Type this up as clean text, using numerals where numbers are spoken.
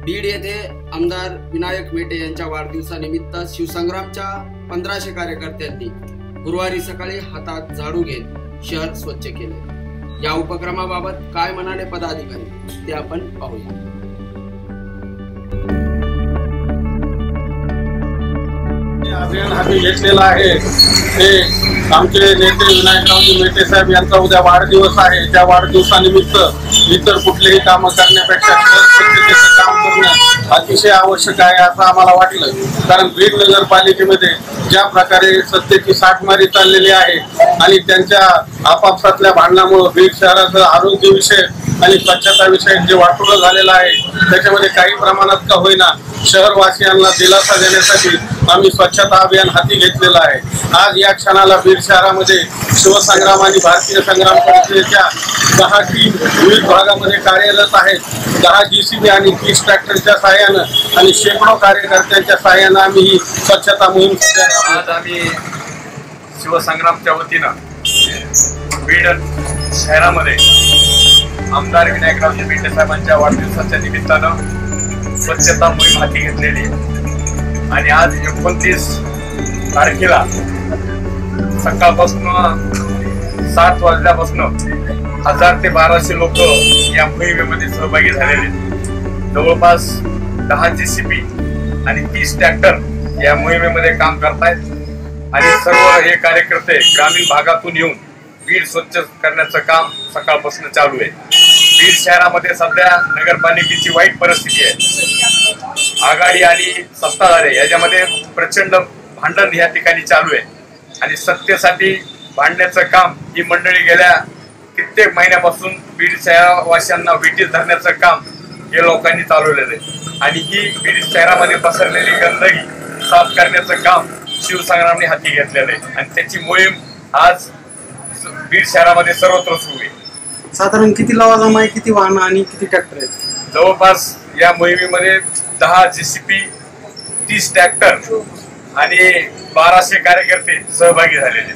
बीड येथे आमदार विनायक मेटे यांच्या वाढदिवसानिमित्त शिवसंग्रामच्या 1500 कार्यकर्त्यांनी गुरुवारी सकाळी हातात झाडू घेत शहर स्वच्छ केले। या उपक्रमाबाबत काय म्हणाले पदाधिकारी ते आपण पाहूया। अभियान हाती घेतलेला आहे ते आमचे नेते विनायकरावजी मेटे साहेब यांचा उद्या वाढदिवस आहे। त्या वाढदिवसानिमित्त इतर कुठलेही काम करण्यापेक्षा स्वच्छतेचं काम करणं अतिशय आवश्यक आहे असं आम्हाला वाटलं। कारण बीड नगरपालिकेमध्ये ज्या प्रकारे सत्तेची साठमारी चाललेली आहे आणि त्यांच्या आपापसातल्या भांडणामुळे बीड शहराचं आरोग्यविषयक आणि स्वच्छता विषयक जे वाटोळं झालेलं आहे त्याच्यामध्ये काही प्रमाणात का होईना शहरवासियांना दिलासा देण्यासाठी आम्ही स्वच्छता अभियान हाती घेतलेलं आहे। आज या क्षणाला बीड शहरामध्ये शिवसंग्राम आणि भारतीय संग्राम परिषदेच्या 10 टीम विविध भागामध्ये कार्यरत आहेत। 10 JCB आणि 30 ट्रॅक्टरच्या सहाय्यानं आणि शेकडो कार्यकर्त्यांच्या सहाय्यानं आम्ही ही स्वच्छता मोहीम आज आम्ही शिवसंग्रामच्या वतीनं बीड शहरामध्ये आमदार विनायकरावजी मेटे साहेबांच्या वाढदिवसाच्या निमित्तानं स्वच्छता मोहीम हाती घेतलेली आणि आज 29 तारखेला सकाळपासून 7 वाजल्यापासून 1000 ते 1200 लोक या मोहिमेमध्ये सहभागी झालेले। जवळपास 10 JCB आणि 30 ट्रॅक्टर या मोहिमेमध्ये काम करतायत आणि सर्व हे कार्यकर्ते ग्रामीण भागातून येऊन बीड स्वच्छ करण्याचं काम सकाळपासून चालू आहे। बीड शहरामध्ये सध्या नगरपालिकेची वाईट परिस्थिती आहे। आघाडी आणि सत्ताधारी याच्यामध्ये प्रचंड भांडण या ठिकाणी चालू आहे आणि सत्तेसाठी भांडण्याचं काम ही मंडळी गेल्या कित्येक महिन्यापासून बीड शहरवासियांना विटीत धरण्याचं काम हे लोकांनी चालवलेलं आहे आणि ही बीड शहरामध्ये पसरलेली गंदगी साफ करण्याचं काम शिवसंग्रामने हाती घेतलेलं आहे आणि त्याची मोहीम आज बीड शहरामध्ये सर्वत्र सुरू आहे। साधारण किती लवाजम आहे, किती वाहनं आणि किती ट्रॅक्टर आहेत? जवळपास या मोहिमेमध्ये 10 JCB 30 ट्रॅक्टर आणि 1200 कार्यकर्ते सहभागी झालेले।